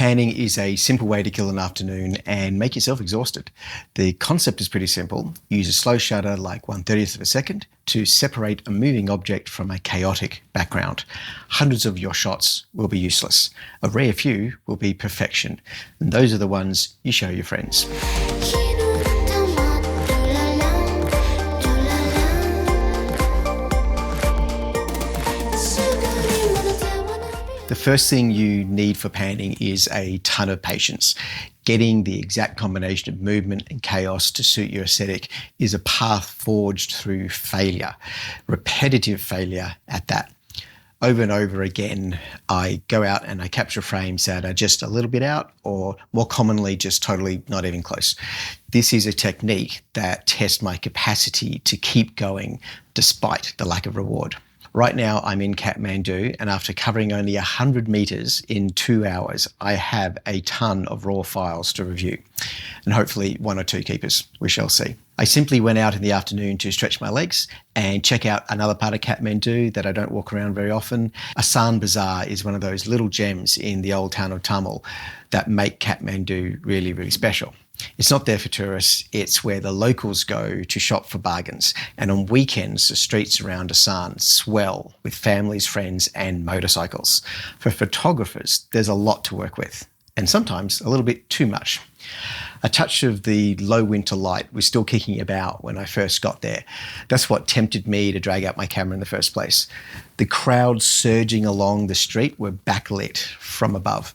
Panning is a simple way to kill an afternoon and make yourself exhausted. The concept is pretty simple. Use a slow shutter like 1/30th of a second to separate a moving object from a chaotic background. Hundreds of your shots will be useless. A rare few will be perfection. And those are the ones you show your friends. The first thing you need for panning is a ton of patience. Getting the exact combination of movement and chaos to suit your aesthetic is a path forged through failure, repetitive failure at that. Over and over again, I go out and I capture frames that are just a little bit out, or more commonly, just totally not even close. This is a technique that tests my capacity to keep going despite the lack of reward. Right now, I'm in Kathmandu, and after covering only 100 meters in 2 hours, I have a ton of raw files to review, and hopefully 1 or 2 keepers. We shall see. I simply went out in the afternoon to stretch my legs and check out another part of Kathmandu that I don't walk around very often. Asan Bazar is one of those little gems in the old town of Tamil that make Kathmandu really, really special. It's not there for tourists, it's where the locals go to shop for bargains. And on weekends, the streets around Asan swell with families, friends and motorcycles. For photographers, there's a lot to work with, and sometimes a little bit too much. A touch of the low winter light was still kicking about when I first got there. That's what tempted me to drag out my camera in the first place. The crowds surging along the street were backlit from above.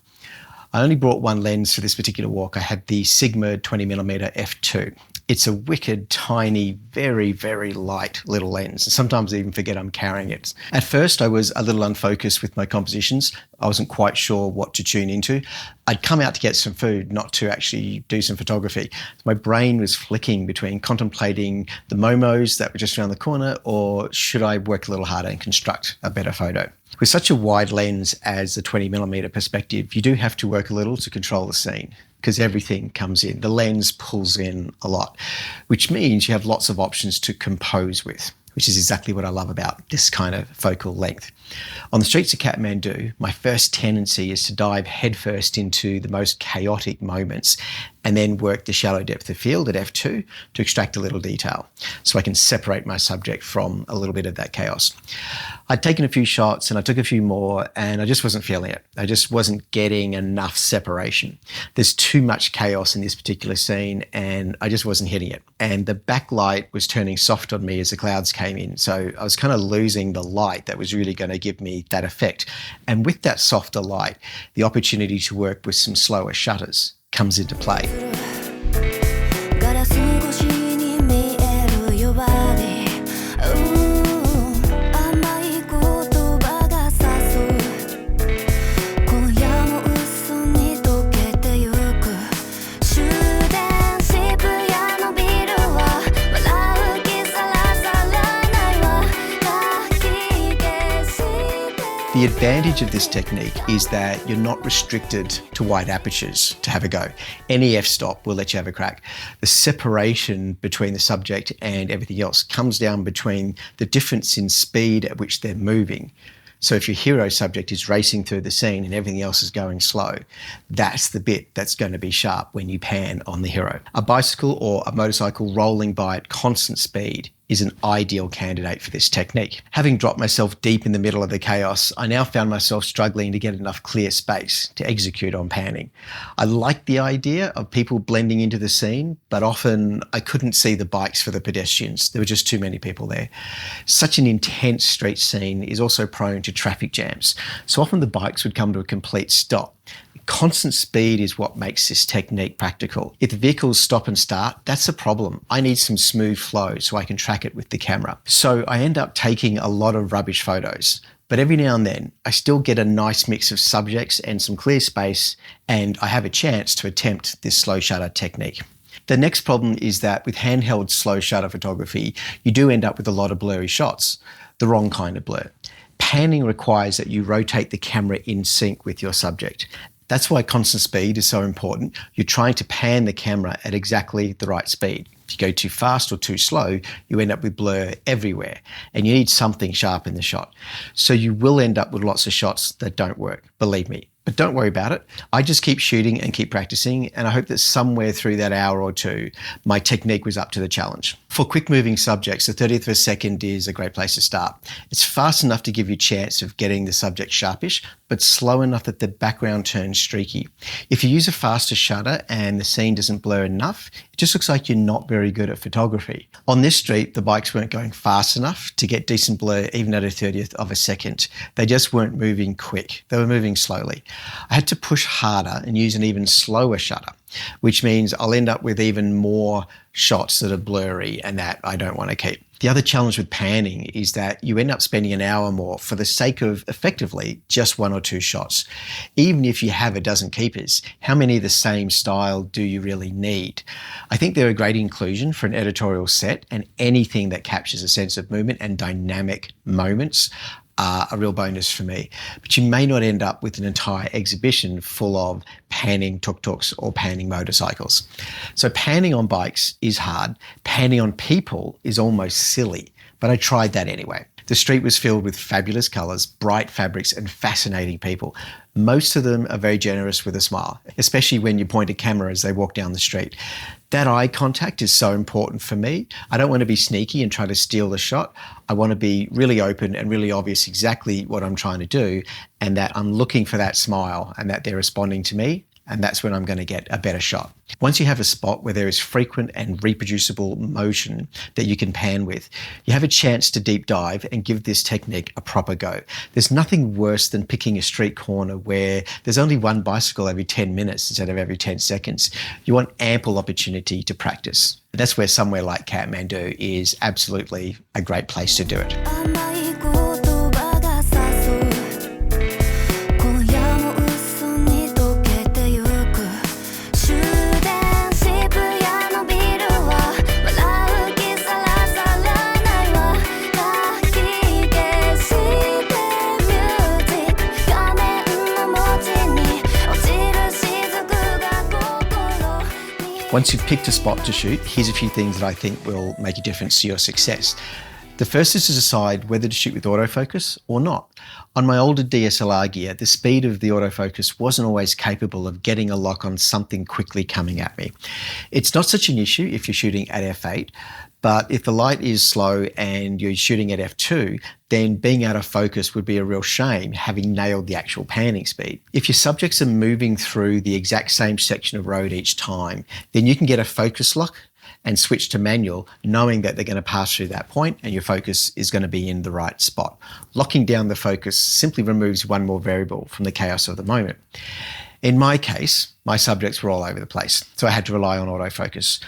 I only brought one lens for this particular walk. I had the Sigma 20mm f2. It's a wicked, tiny, very, very light little lens. Sometimes I even forget I'm carrying it. At first, I was a little unfocused with my compositions. I wasn't quite sure what to tune into. I'd come out to get some food, not to actually do some photography. My brain was flicking between contemplating the momos that were just around the corner, or should I work a little harder and construct a better photo? With such a wide lens as the 20mm perspective, you do have to work a little to control the scene, because everything comes in. The lens pulls in a lot, which means you have lots of options to compose with, which is exactly what I love about this kind of focal length. On the streets of Kathmandu, my first tendency is to dive headfirst into the most chaotic moments and then work the shallow depth of field at f2 to extract a little detail so I can separate my subject from a little bit of that chaos. I'd taken a few shots and I took a few more and I just wasn't feeling it. I just wasn't getting enough separation. There's too much chaos in this particular scene and I just wasn't hitting it. And the backlight was turning soft on me as the clouds came in. So I was kind of losing the light that was really going to give me that effect. And with that softer light, the opportunity to work with some slower shutters comes into play. The advantage of this technique is that you're not restricted to wide apertures to have a go. Any f-stop will let you have a crack. The separation between the subject and everything else comes down between the difference in speed at which they're moving. So if your hero subject is racing through the scene and everything else is going slow, that's the bit that's going to be sharp when you pan on the hero. A bicycle or a motorcycle rolling by at constant speed is an ideal candidate for this technique. Having dropped myself deep in the middle of the chaos, I now found myself struggling to get enough clear space to execute on panning. I liked the idea of people blending into the scene, but often I couldn't see the bikes for the pedestrians. There were just too many people there. Such an intense street scene is also prone to traffic jams, so often the bikes would come to a complete stop. Constant speed is what makes this technique practical. If the vehicles stop and start, that's a problem. I need some smooth flow so I can track it with the camera. So I end up taking a lot of rubbish photos, but every now and then I still get a nice mix of subjects and some clear space, and I have a chance to attempt this slow shutter technique. The next problem is that with handheld slow shutter photography, you do end up with a lot of blurry shots, the wrong kind of blur. Panning requires that you rotate the camera in sync with your subject. That's why constant speed is so important. You're trying to pan the camera at exactly the right speed. If you go too fast or too slow, you end up with blur everywhere, and you need something sharp in the shot. So you will end up with lots of shots that don't work. Believe me, But don't worry about it. I just keep shooting and keep practicing, and I hope that somewhere through that hour or two, my technique was up to the challenge. For quick-moving subjects, the 30th of a second is a great place to start. It's fast enough to give you a chance of getting the subject sharpish, but slow enough that the background turns streaky. If you use a faster shutter and the scene doesn't blur enough, it just looks like you're not very good at photography. On this street, the bikes weren't going fast enough to get decent blur even at a 30th of a second. They just weren't moving quick. They were moving slowly. I had to push harder and use an even slower shutter, which means I'll end up with even more shots that are blurry and that I don't want to keep. The other challenge with panning is that you end up spending an hour more for the sake of effectively just 1 or 2 shots. Even if you have a dozen keepers, how many of the same style do you really need? I think they're a great inclusion for an editorial set, and anything that captures a sense of movement and dynamic moments are a real bonus for me. But you may not end up with an entire exhibition full of panning tuk-tuks or panning motorcycles. So panning on bikes is hard. Panning on people is almost silly, but I tried that anyway. The street was filled with fabulous colours, bright fabrics and fascinating people. Most of them are very generous with a smile, especially when you point a camera as they walk down the street. That eye contact is so important for me. I don't want to be sneaky and try to steal the shot. I want to be really open and really obvious exactly what I'm trying to do, and that I'm looking for that smile and that they're responding to me, and that's when I'm going to get a better shot. Once you have a spot where there is frequent and reproducible motion that you can pan with, you have a chance to deep dive and give this technique a proper go. There's nothing worse than picking a street corner where there's only one bicycle every 10 minutes instead of every 10 seconds. You want ample opportunity to practice. And that's where somewhere like Kathmandu is absolutely a great place to do it. Once you've picked a spot to shoot, here's a few things that I think will make a difference to your success. The first is to decide whether to shoot with autofocus or not. On my older DSLR gear, the speed of the autofocus wasn't always capable of getting a lock on something quickly coming at me. It's not such an issue if you're shooting at f8, but if the light is slow and you're shooting at f2, then being out of focus would be a real shame, having nailed the actual panning speed. If your subjects are moving through the exact same section of road each time, then you can get a focus lock and switch to manual, knowing that they're going to pass through that point and your focus is going to be in the right spot. Locking down the focus simply removes one more variable from the chaos of the moment. In my case, my subjects were all over the place, so I had to rely on autofocus.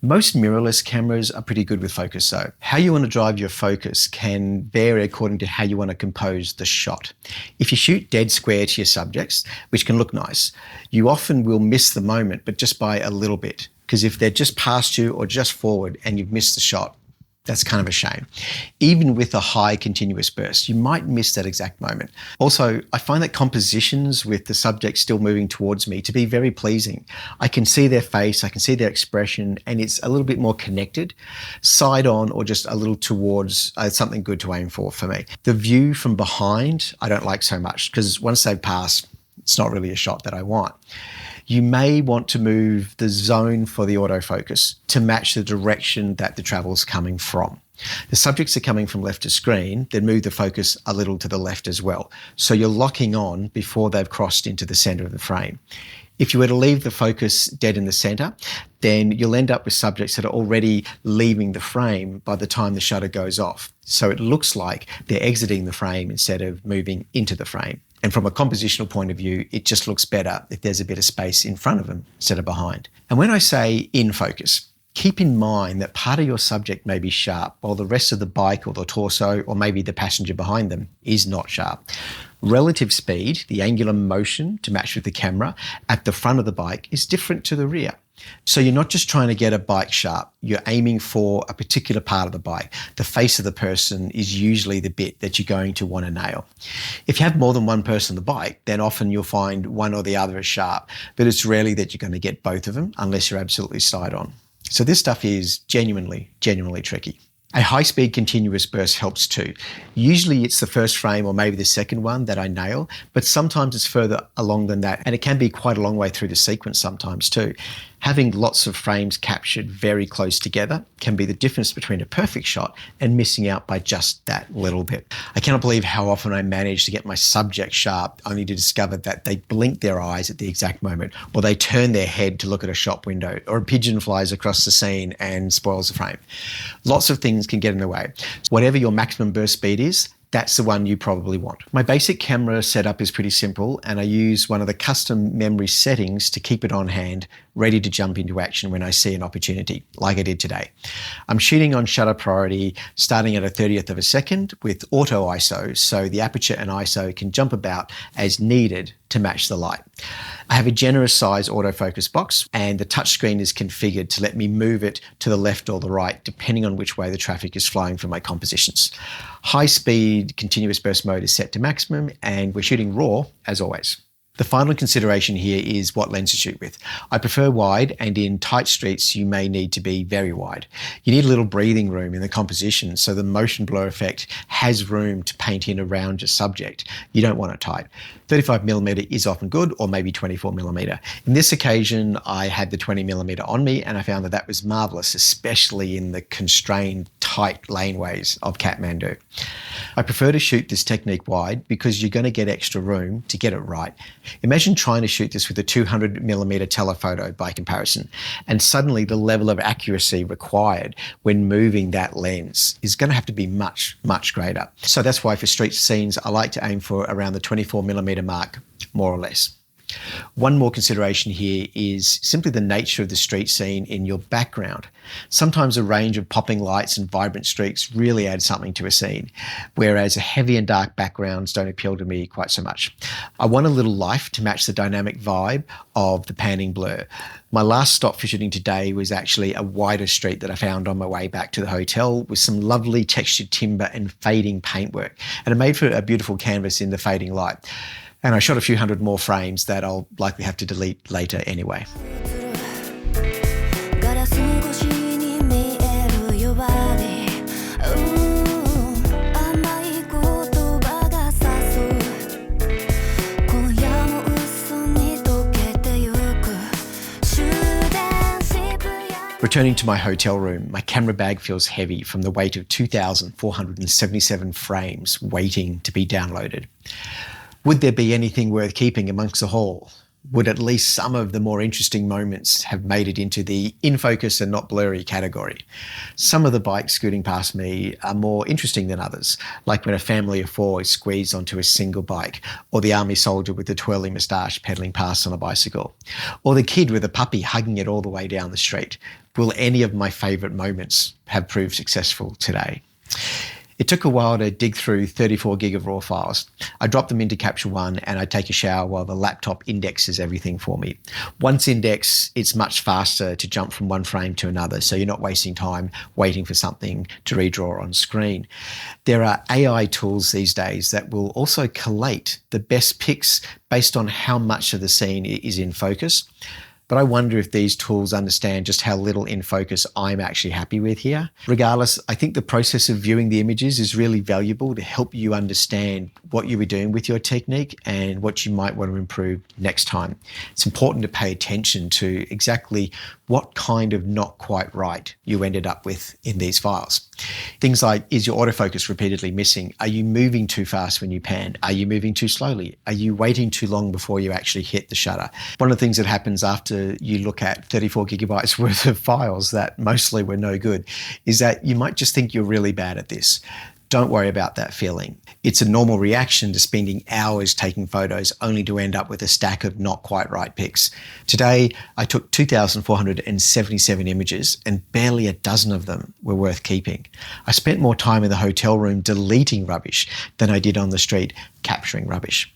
Most mirrorless cameras are pretty good with focus though. How you want to drive your focus can vary according to how you want to compose the shot. If you shoot dead square to your subjects, which can look nice, you often will miss the moment, but just by a little bit. Because if they're just past you or just forward and you've missed the shot, that's kind of a shame. Even with a high continuous burst, you might miss that exact moment. Also, I find that compositions with the subject still moving towards me to be very pleasing. I can see their face, I can see their expression, and it's a little bit more connected, side on or just a little towards something good to aim for me. The view from behind, I don't like so much because once they pass, it's not really a shot that I want. You may want to move the zone for the autofocus to match the direction that the travel's coming from. The subjects are coming from left to screen, then move the focus a little to the left as well. So you're locking on before they've crossed into the center of the frame. If you were to leave the focus dead in the center, then you'll end up with subjects that are already leaving the frame by the time the shutter goes off. So it looks like they're exiting the frame instead of moving into the frame. And from a compositional point of view, it just looks better if there's a bit of space in front of them instead of behind. And when I say in focus, keep in mind that part of your subject may be sharp while the rest of the bike or the torso or maybe the passenger behind them is not sharp. Relative speed, the angular motion to match with the camera at the front of the bike is different to the rear. So you're not just trying to get a bike sharp, you're aiming for a particular part of the bike. The face of the person is usually the bit that you're going to want to nail. If you have more than one person on the bike, then often you'll find one or the other is sharp, but it's rarely that you're going to get both of them unless you're absolutely side on. So this stuff is genuinely tricky. A high-speed continuous burst helps too. Usually it's the first frame or maybe the second one that I nail, but sometimes it's further along than that, and it can be quite a long way through the sequence sometimes too. Having lots of frames captured very close together can be the difference between a perfect shot and missing out by just that little bit. I cannot believe how often I manage to get my subject sharp only to discover that they blink their eyes at the exact moment, or they turn their head to look at a shop window, or a pigeon flies across the scene and spoils the frame. Lots of things can get in the way. Whatever your maximum burst speed is, that's the one you probably want. My basic camera setup is pretty simple, and I use one of the custom memory settings to keep it on hand, ready to jump into action when I see an opportunity, like I did today. I'm shooting on shutter priority, starting at a 30th of a second with auto ISO, so the aperture and ISO can jump about as needed to match the light. I have a generous size autofocus box, and the touchscreen is configured to let me move it to the left or the right, depending on which way the traffic is flowing from my compositions. High speed continuous burst mode is set to maximum, and we're shooting RAW as always. The final consideration here is what lens to shoot with. I prefer wide, and in tight streets you may need to be very wide. You need a little breathing room in the composition so the motion blur effect has room to paint in around your subject. You don't want it tight. 35mm is often good, or maybe 24mm. In this occasion I had the 20mm on me, and I found that was marvellous, especially in the constrained tight laneways of Kathmandu. I prefer to shoot this technique wide because you're going to get extra room to get it right. Imagine trying to shoot this with a 200mm telephoto by comparison, and suddenly the level of accuracy required when moving that lens is going to have to be much, much greater. So that's why for street scenes I like to aim for around the 24mm mark, more or less. One more consideration here is simply the nature of the street scene in your background. Sometimes a range of popping lights and vibrant streaks really add something to a scene, whereas heavy and dark backgrounds don't appeal to me quite so much. I want a little life to match the dynamic vibe of the panning blur. My last stop for shooting today was actually a wider street that I found on my way back to the hotel with some lovely textured timber and fading paintwork, and it made for a beautiful canvas in the fading light. And I shot a few hundred more frames that I'll likely have to delete later anyway. Returning to my hotel room, my camera bag feels heavy from the weight of 2,477 frames waiting to be downloaded. Would there be anything worth keeping amongst the haul? Would at least some of the more interesting moments have made it into the in focus and not blurry category? Some of the bikes scooting past me are more interesting than others, like when a family of four is squeezed onto a single bike, or the army soldier with the twirly moustache pedalling past on a bicycle, or the kid with a puppy hugging it all the way down the street. Will any of my favourite moments have proved successful today? It took a while to dig through 34 gig of raw files. I drop them into Capture One and I take a shower while the laptop indexes everything for me. Once indexed, it's much faster to jump from one frame to another, so you're not wasting time waiting for something to redraw on screen. There are AI tools these days that will also collate the best pics based on how much of the scene is in focus. But I wonder if these tools understand just how little in focus I'm actually happy with here. Regardless, I think the process of viewing the images is really valuable to help you understand what you were doing with your technique and what you might want to improve next time. It's important to pay attention to exactly what kind of not quite right you ended up with in these files. Things like, is your autofocus repeatedly missing? Are you moving too fast when you pan? Are you moving too slowly? Are you waiting too long before you actually hit the shutter? One of the things that happens after you look at 34 gigabytes worth of files that mostly were no good is that you might just think you're really bad at this. Don't worry about that feeling. It's a normal reaction to spending hours taking photos only to end up with a stack of not quite right pics. Today, I took 2,477 images and barely a dozen of them were worth keeping. I spent more time in the hotel room deleting rubbish than I did on the street capturing rubbish.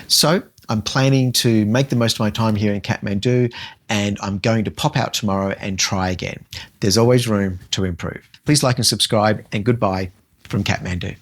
So I'm planning to make the most of my time here in Kathmandu, and I'm going to pop out tomorrow and try again. There's always room to improve. Please like and subscribe, and goodbye from Kathmandu.